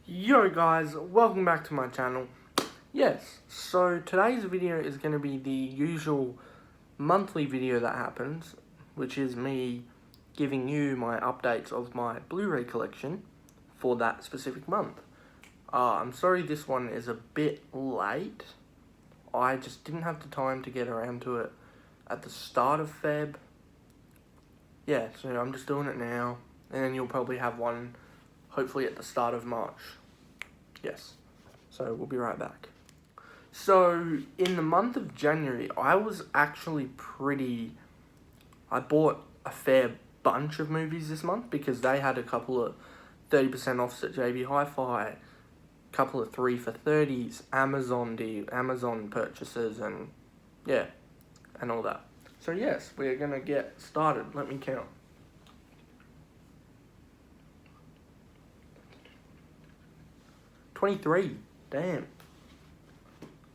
Yo guys, welcome back to my channel. Yes, so today's video is going to be the usual monthly video that happens, which is me giving you my updates of my Blu-ray collection for that specific month. I'm sorry this one is a bit late. I just didn't have the time to get around to it at the start of Feb. Yeah, so I'm just doing it now, and then you'll probably have one hopefully at the start of March. Yes, so we'll be right back. So, in the month of January, I was actually I bought a fair bunch of movies this month because they had a couple of 30% offs at JB Hi-Fi, a couple of 3 for 30s, Amazon purchases, and yeah, and all that. So yes, we're gonna get started. Let me count. 23. Damn.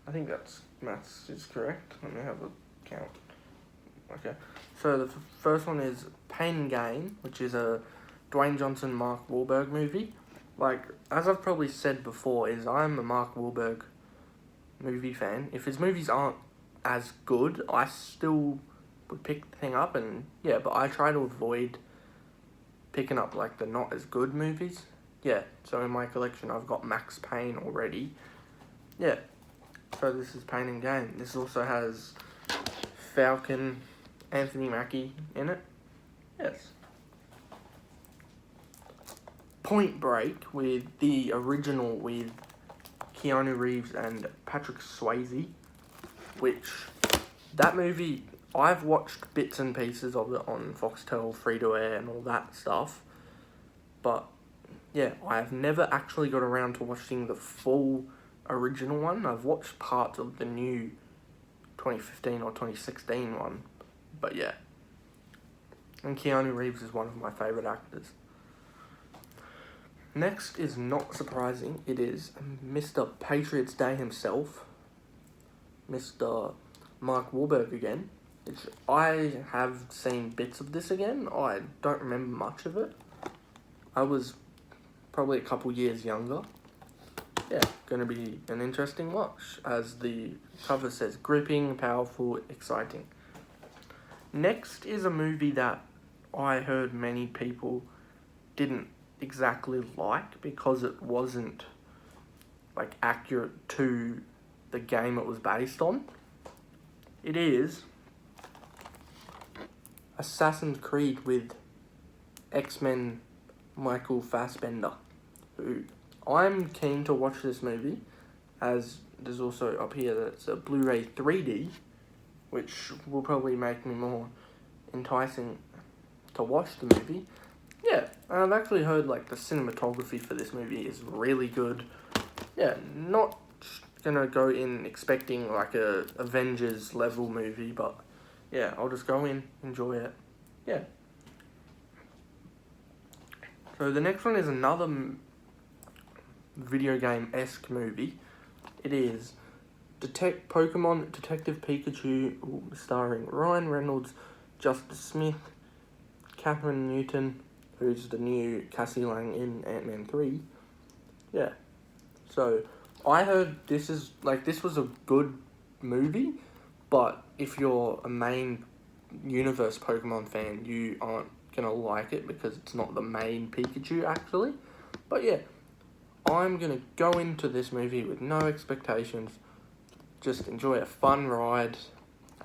I think maths is correct. Let me have a count. Okay. So the first one is Pain and Gain, which is a Dwayne Johnson, Mark Wahlberg movie. Like, as I've probably said before, I'm a Mark Wahlberg movie fan. If his movies aren't as good, I still would pick the thing up, and yeah, but I try to avoid picking up like the not as good movies. Yeah, so in my collection I've got Max Payne already. Yeah, so this is Pain and Gain. This also has Falcon, Anthony Mackie in it. Yes. Point Break, with the original with Keanu Reeves and Patrick Swayze, which, that movie, I've watched bits and pieces of it on Foxtel, free-to-air and all that stuff, but yeah, I have never actually got around to watching the full original one. I've watched parts of the new 2015 or 2016 one, but yeah. And Keanu Reeves is one of my favourite actors. Next is not surprising. It is Mr. Patriots Day himself, Mr. Mark Wahlberg again. I have seen bits of this again. I don't remember much of it. I was probably a couple years younger. Yeah, gonna be an interesting watch, as the cover says, gripping, powerful, exciting. Next is a movie that I heard many people didn't exactly like because it wasn't like accurate to the game it was based on. It is Assassin's Creed with X-Men Michael Fassbender, who I'm keen to watch this movie, as there's also up here that it's a Blu-ray 3D, which will probably make me more enticing to watch the movie. Yeah, and I've actually heard like the cinematography for this movie is really good. Yeah, not gonna go in expecting like a Avengers level movie, but yeah, I'll just go in, enjoy it. Yeah. So the next one is another video game-esque movie. It is Pokemon Detective Pikachu, starring Ryan Reynolds, Justice Smith, Catherine Newton, who's the new Cassie Lang in Ant-Man 3. Yeah. So, I heard this was a good movie, but if you're a main universe Pokemon fan, you aren't gonna like it because it's not the main Pikachu, actually. But yeah, I'm gonna go into this movie with no expectations, just enjoy a fun ride,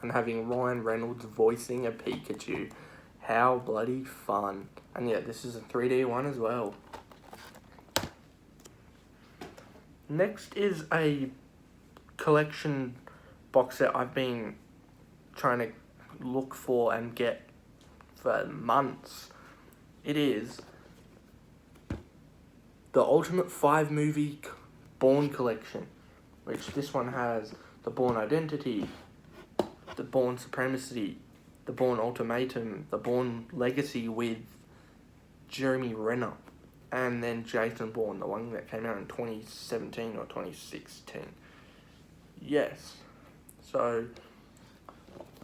and having Ryan Reynolds voicing a Pikachu. How bloody fun. And yeah, this is a 3D one as well. Next is a collection box set I've been trying to look for and get for months. It is the Ultimate 5 movie Bourne collection, which this one has the Bourne Identity, the Bourne Supremacy, the Bourne Ultimatum, the Bourne Legacy with Jeremy Renner, and then Jason Bourne, the one that came out in 2017 or 2016. Yes. So,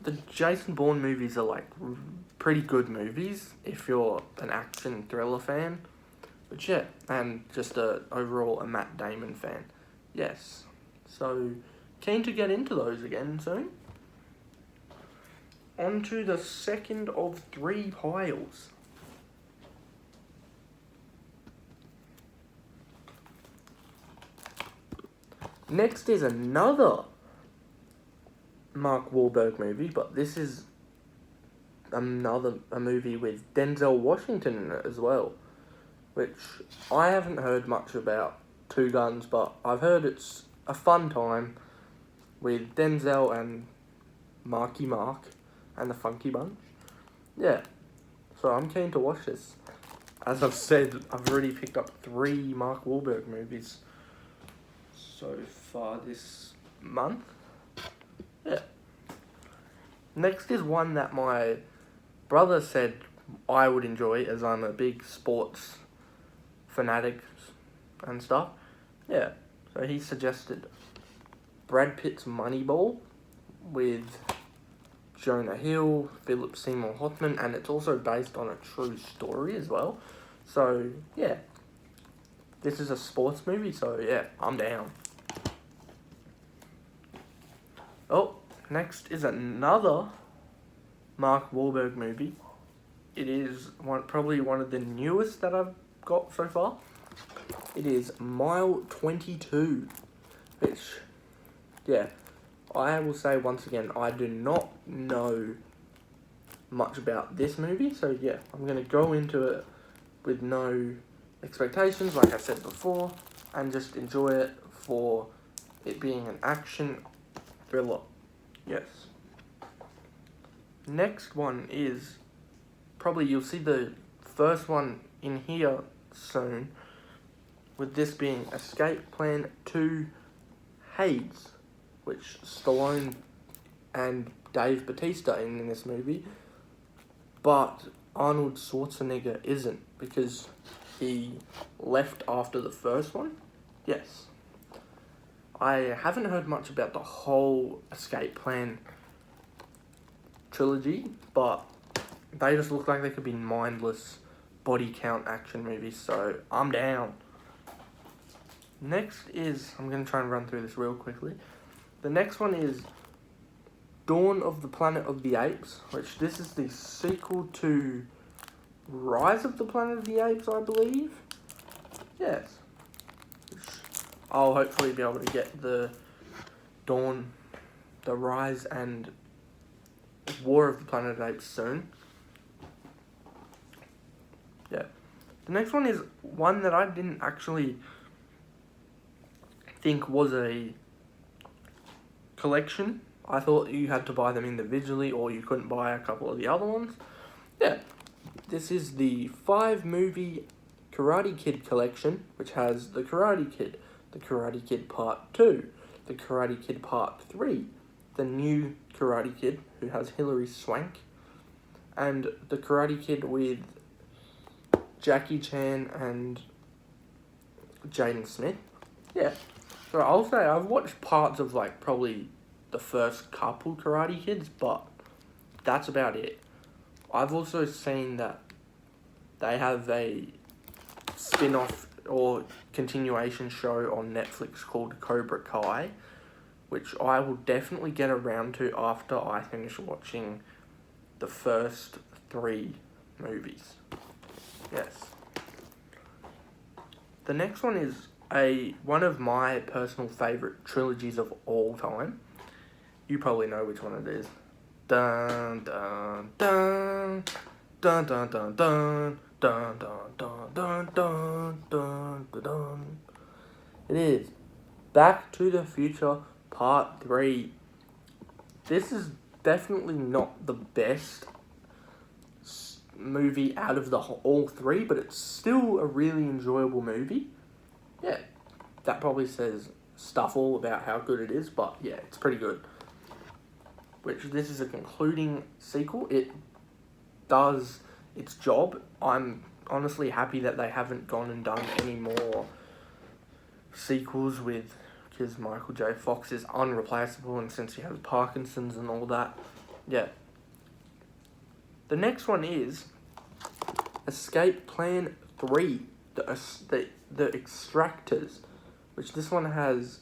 the Jason Bourne movies are like pretty good movies if you're an action thriller fan. But yeah, and just overall a Matt Damon fan. Yes. So, keen to get into those again soon. On to the second of 3 piles. Next is another Mark Wahlberg movie, but this is a movie with Denzel Washington in it as well, which I haven't heard much about Two Guns, but I've heard it's a fun time with Denzel and Marky Mark and the Funky Bunch. Yeah, so I'm keen to watch this. As I've said, I've already picked up 3 Mark Wahlberg movies so far this month. Yeah. Next is one that my brother said I would enjoy, as I'm a big sports fanatic and stuff. Yeah, so he suggested Brad Pitt's Moneyball with Jonah Hill, Philip Seymour Hoffman, and it's also based on a true story as well. So, yeah. This is a sports movie, so yeah, I'm down. Oh, next is another Mark Wahlberg movie. It is probably one of the newest that I've got so far. It is Mile 22, which, yeah, I will say once again, I do not know much about this movie, so yeah, I'm going to go into it with no expectations, like I said before, and just enjoy it for it being an action thriller. Yes. Next one is, probably you'll see the first one in here soon, with this being Escape Plan 2 Hades, which Stallone and Dave Bautista in this movie, but Arnold Schwarzenegger isn't, because he left after the first one. Yes. I haven't heard much about the whole Escape Plan trilogy, but they just look like they could be mindless body count action movies, so I'm down. Next is, I'm going to try and run through this real quickly. The next one is Dawn of the Planet of the Apes, which this is the sequel to Rise of the Planet of the Apes, I believe. Yes. I'll hopefully be able to get the Dawn, the Rise, and War of the Planet of the Apes soon. Yeah. The next one is one that I didn't actually think was a collection. I thought you had to buy them individually or you couldn't buy a couple of the other ones. Yeah. This is the 5-movie Karate Kid collection, which has The Karate Kid, The Karate Kid Part 2, The Karate Kid Part 3, The New Karate Kid, who has Hilary Swank, and The Karate Kid with Jackie Chan and Jaden Smith. Yeah. So I'll say I've watched parts of like probably the first couple Karate Kids, but that's about it. I've also seen that they have a spin-off or continuation show on Netflix called Cobra Kai, which I will definitely get around to after I finish watching the first 3 movies. Yes. The next one is one of my personal favourite trilogies of all time. You probably know which one it is. Dun dun dun dun dun dun dun dun dun dun dun dun dun dun. It is Back to the Future Part 3. This is definitely not the best movie out of all 3, but it's still a really enjoyable movie. Yeah, that probably says stuff all about how good it is, but yeah, it's pretty good. Which this is a concluding sequel. It does its job. I'm honestly happy that they haven't gone and done any more sequels because Michael J. Fox is unreplaceable, and since he has Parkinson's and all that. Yeah. The next one is Escape Plan 3, the Extractors, which this one has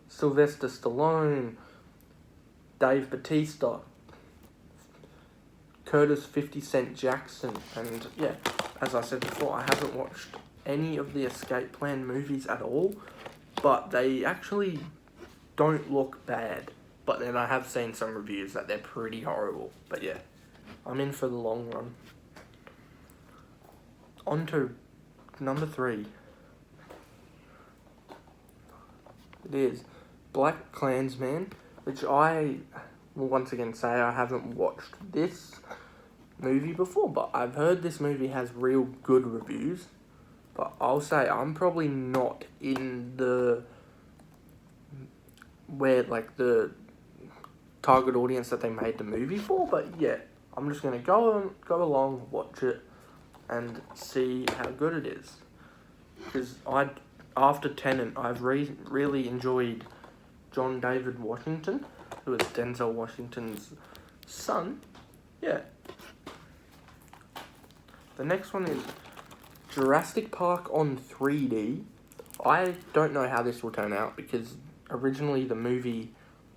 Sylvester Stallone, Dave Bautista, Curtis 50 Cent Jackson, and yeah, as I said before, I haven't watched any of the Escape Plan movies at all, but they actually don't look bad. But then I have seen some reviews that they're pretty horrible. But yeah, I'm in for the long run. On to number 3. It is Black Klansman, which I will once again say I haven't watched this movie before, but I've heard this movie has real good reviews. But I'll say I'm probably not in the target audience that they made the movie for, but yeah, I'm just gonna go along, watch it, and see how good it is. Because after Tenet, I've really enjoyed John David Washington, who is Denzel Washington's son. Yeah. The next one is Jurassic Park on 3D. I don't know how this will turn out because originally the movie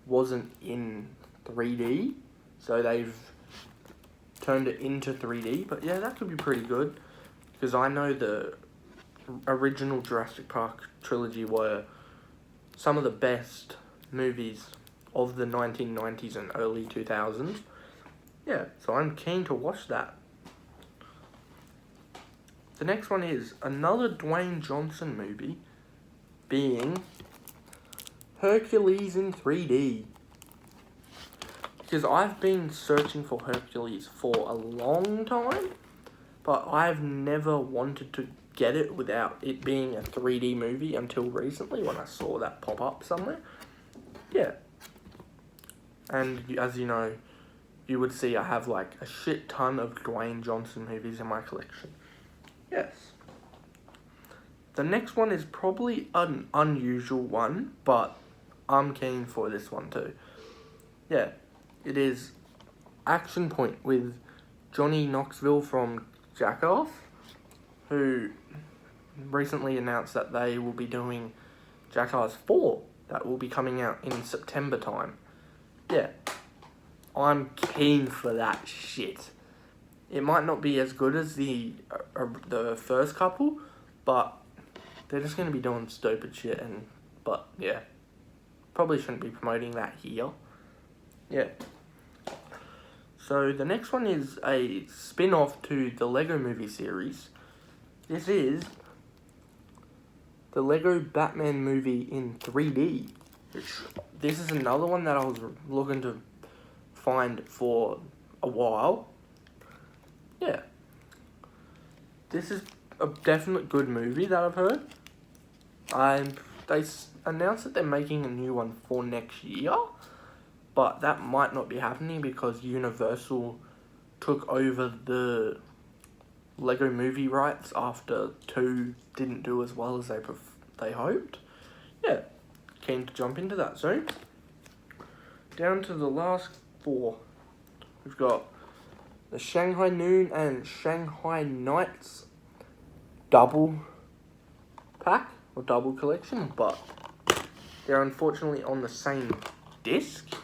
wasn't in 3D, so they've turned it into 3D. But yeah, that could be pretty good because I know the original Jurassic Park trilogy were some of the best movies of the 1990s and early 2000s. Yeah, so I'm keen to watch that. The next one is another Dwayne Johnson movie, being Hercules in 3D. Because I've been searching for Hercules for a long time, but I've never wanted to get it without it being a 3D movie until recently when I saw that pop up somewhere. Yeah. And as you know, you would see I have like a shit ton of Dwayne Johnson movies in my collection. Yes. The next one is probably an unusual one, but I'm keen for this one too. Yeah, it is Action Point with Johnny Knoxville from Jackass, who recently announced that they will be doing Jackass 4, that will be coming out in September time. Yeah, I'm keen for that shit. It might not be as good as the first couple, but they're just going to be doing stupid shit, but yeah, probably shouldn't be promoting that here. Yeah. So the next one is a spin-off to the Lego movie series. This is the Lego Batman movie in 3D. This is another one that I was looking to find for a while. Yeah. This is a definite good movie that I've heard. They announced that they're making a new one for next year, but that might not be happening because Universal took over the Lego movie rights after 2 didn't do as well as they hoped. Yeah, keen to jump into that soon. Down to the last 4. We've got the Shanghai Noon and Shanghai Nights double pack or double collection, but they're unfortunately on the same disc,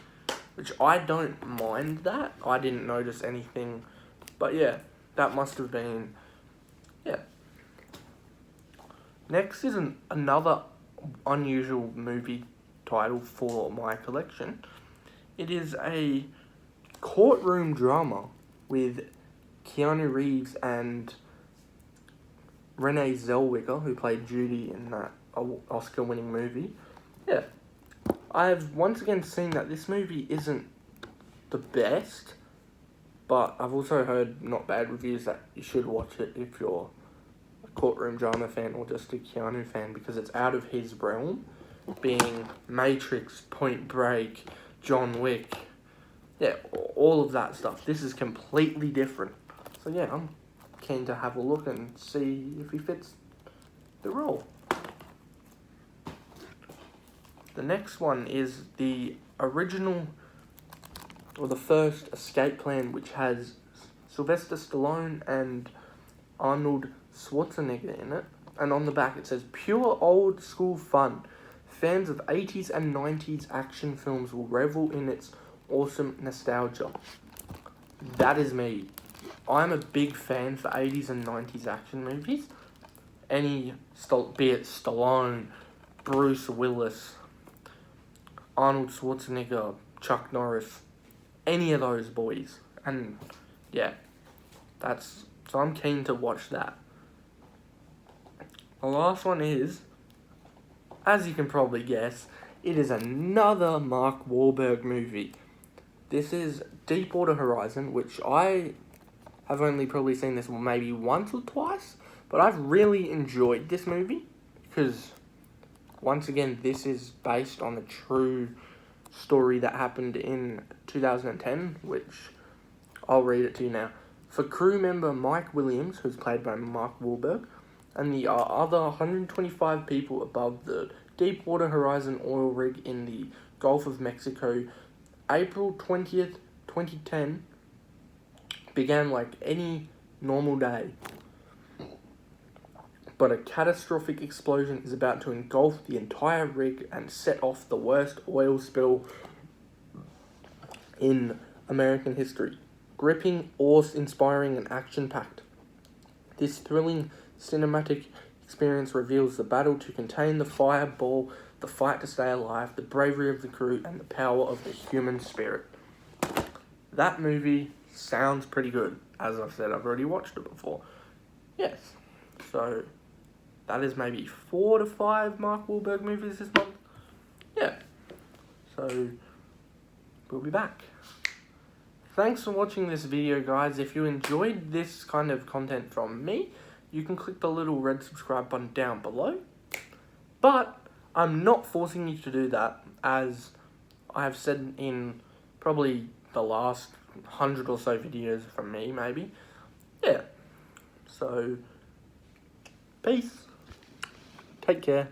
which I don't mind that. I didn't notice anything, but yeah, that must have been, yeah. Next is another unusual movie title for my collection. It is a courtroom drama with Keanu Reeves and Renee Zellweger, who played Judy in that Oscar-winning movie. Yeah, I've once again seen that this movie isn't the best, but I've also heard not bad reviews that you should watch it if you're a courtroom drama fan or just a Keanu fan, because it's out of his realm, being Matrix, Point Break, John Wick, yeah, all of that stuff. This is completely different. So yeah, I'm keen to have a look and see if he fits the role. The next one is the original, or the first Escape Plan, which has Sylvester Stallone and Arnold Schwarzenegger in it. And on the back it says, "Pure old school fun. Fans of 80s and 90s action films will revel in its awesome nostalgia." That is me. I'm a big fan for 80s and 90s action movies. Be it Stallone, Bruce Willis, Arnold Schwarzenegger, Chuck Norris, any of those boys. And yeah, so I'm keen to watch that. The last one is, as you can probably guess, it is another Mark Wahlberg movie. This is Deepwater Horizon, which I have only probably seen this maybe once or twice, but I've really enjoyed this movie because, once again, this is based on a true story that happened in 2010, which I'll read it to you now. For crew member Mike Williams, who's played by Mark Wahlberg, and the other 125 people above the Deepwater Horizon oil rig in the Gulf of Mexico, April 20th, 2010, began like any normal day. But a catastrophic explosion is about to engulf the entire rig and set off the worst oil spill in American history. Gripping, awe-inspiring, and action-packed. This thrilling cinematic experience reveals the battle to contain the fireball, the fight to stay alive, the bravery of the crew, and the power of the human spirit. That movie sounds pretty good. As I've said, I've already watched it before. Yes. So, that is maybe 4 to 5 Mark Wahlberg movies this month. Yeah. So, we'll be back. Thanks for watching this video, guys. If you enjoyed this kind of content from me, you can click the little red subscribe button down below. But I'm not forcing you to do that, as I have said in probably the last 100 or so videos from me, maybe. Yeah. So, peace. Take care.